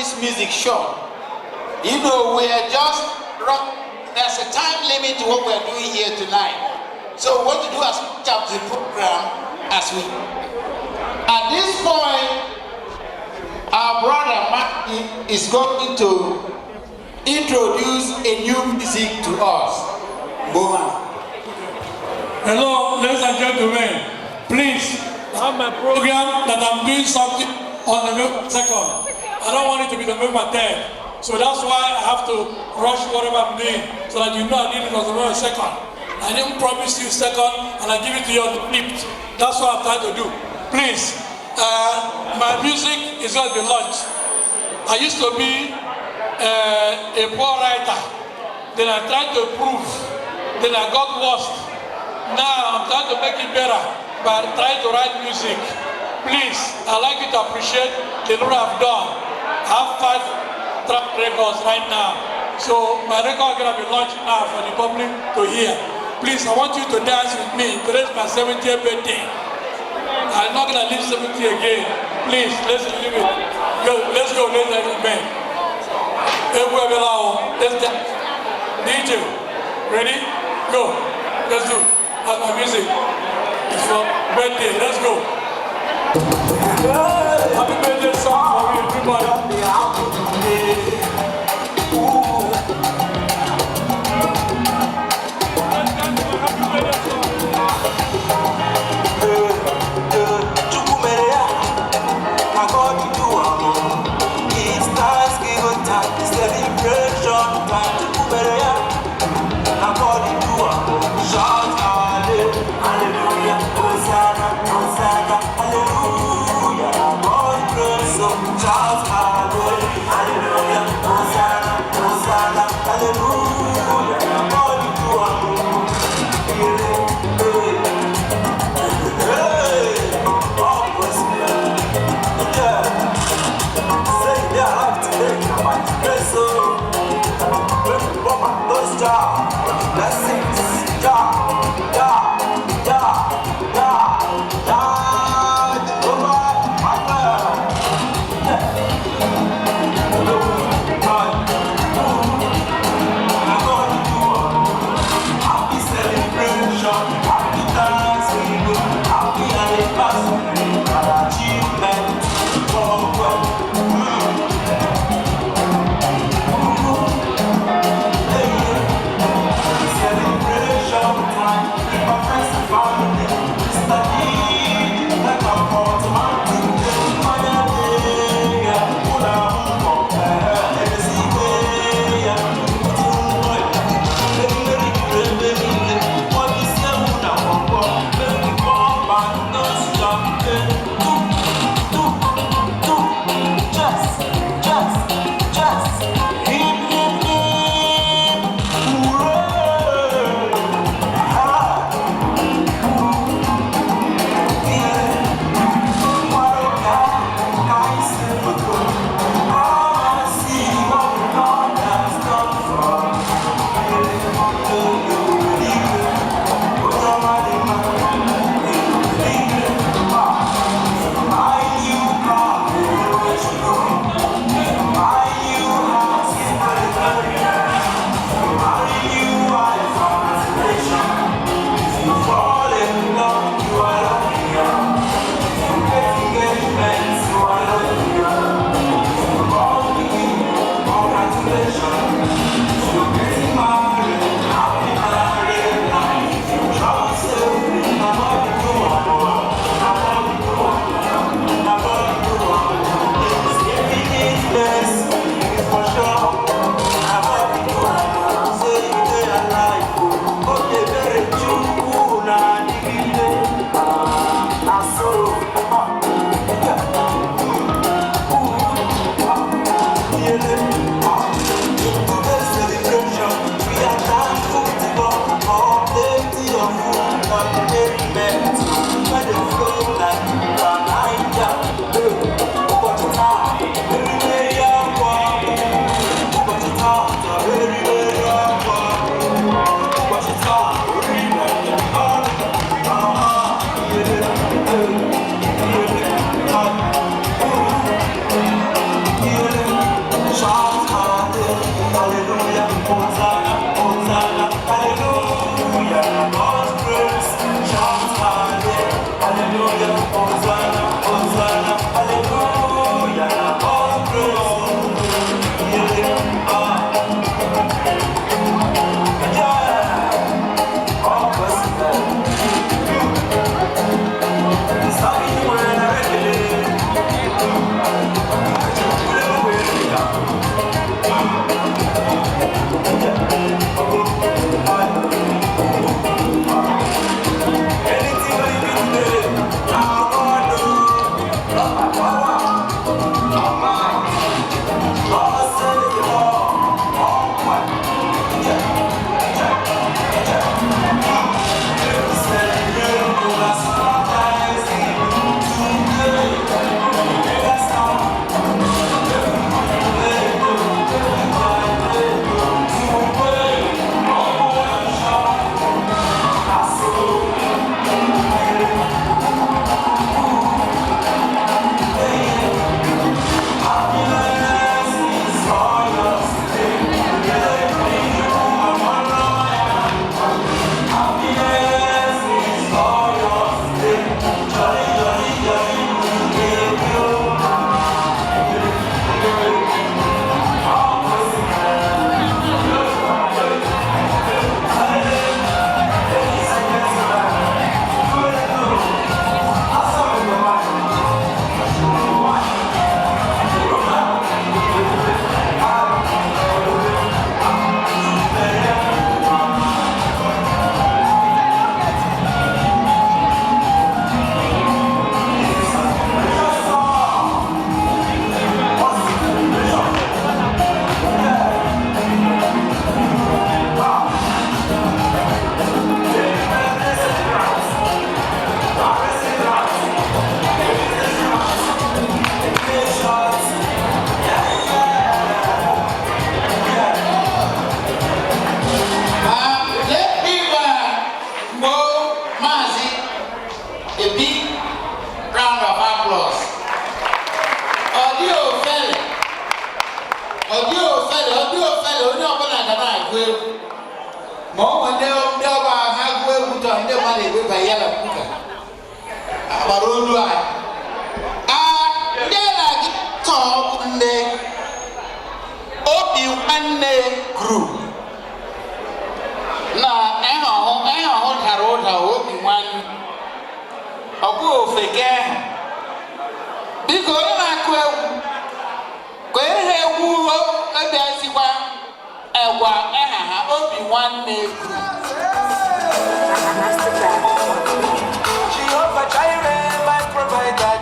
this music short. You know, we are just there's a time limit to what we're doing here tonight. So we want to do as much of the program as we. At this point, our brother Martin is going to introduce a new music to us. Boa. Hello, ladies and gentlemen. Please, I have my program that I'm doing something on November 2nd. I don't want it to be November 10th. So that's why I have to rush whatever I'm doing so that you know I did it on November 2nd. I didn't promise you 2nd and I give it to you on the 5th. That's what I'm trying to do. Please, my music is going to be launched. I used to be a poor writer. Then I tried to improve. Then I got worse. Now I'm trying to make it better by trying to write music. Please, I'd like you to appreciate the work I've done. I have 5 track records right now. So my record is going to be launched now for the public to hear. Please, I want you to dance with me. Today's my 70th birthday. I'm not going to live 70 again. Please, let's live it. Let's go, ladies and gentlemen. Let's dance. DJ, ready? Go. Let's do it. That's my music. It's for birthday. Let's go. Happy birthday song for everybody.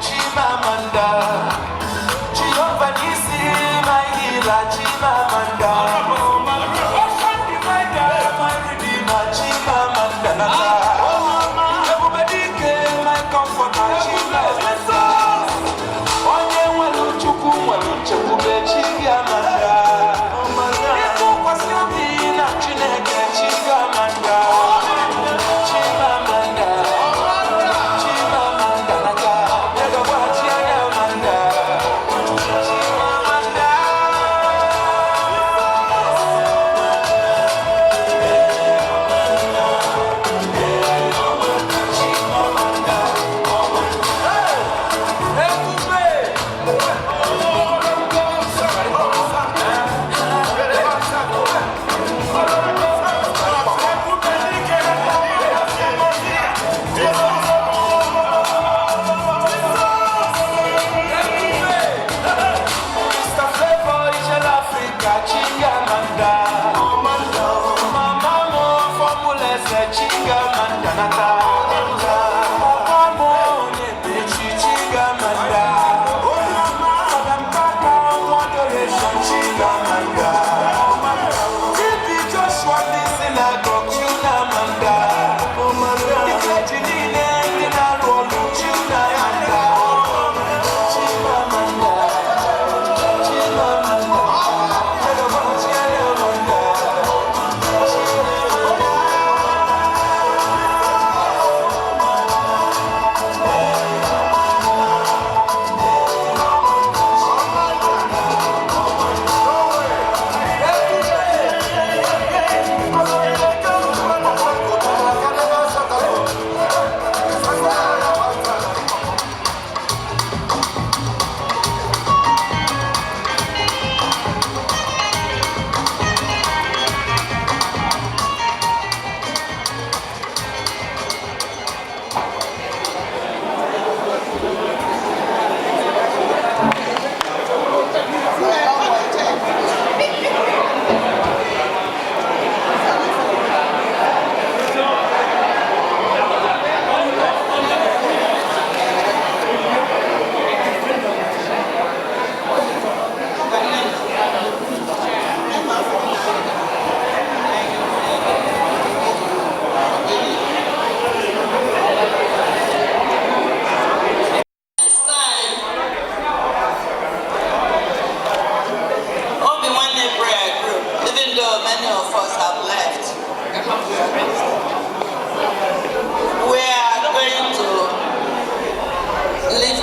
Chimamanda,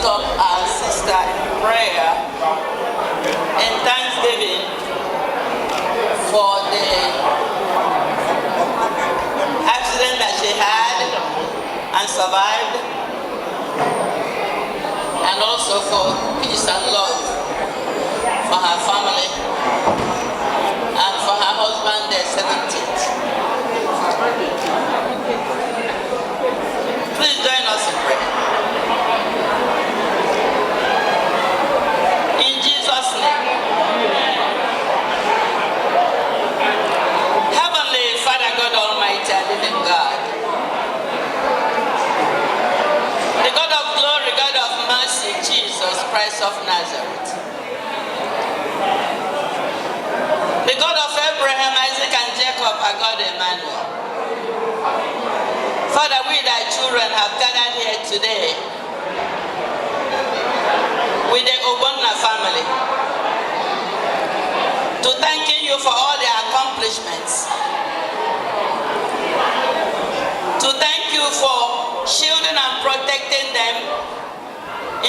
up our sister in prayer in thanksgiving for the accident that she had and survived, and also for peace and love for her family and for her husband, their 17th. Please join us in prayer. In Jesus' name. Heavenly Father, God Almighty, and living God, the God of glory, God of mercy, Jesus Christ of Nazareth, the God of Abraham, Isaac, and Jacob, our God Emmanuel. Father, we thy children have gathered here today with the Obonna family to thanking you for all their accomplishments, to thank you for shielding and protecting them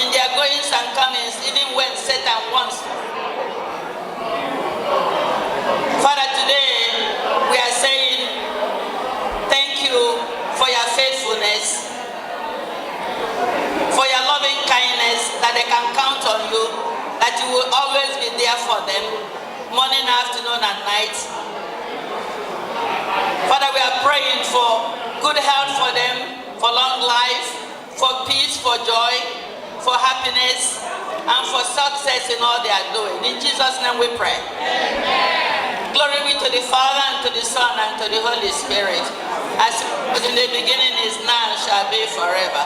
in their goings and comings, even when Satan wants. Father, today we are saying thank you for your faithfulness, for your loving kindness, that they can count on you, that you will always be there for them, morning, afternoon, and night. Father, we are praying for good health for them, for long life, for peace, for joy, for happiness, and for success in all they are doing. In Jesus' name we pray. Amen. Glory be to the Father, and to the Son, and to the Holy Spirit, as it was in the beginning, is now, and shall be forever.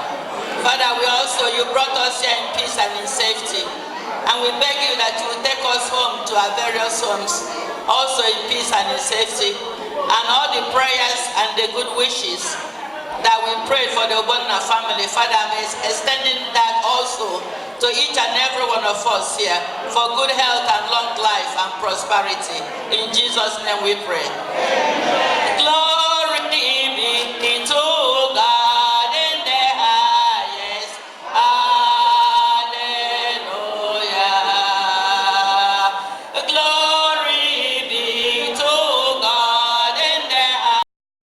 Father, you brought us here in peace and in safety, and we beg you that you will take us home to our various homes, also in peace and in safety, and all the prayers and the good wishes that we pray for the Obonna family, Father, I'm extending that also to each and every one of us here for good health and long life and prosperity. In Jesus' name we pray. Amen.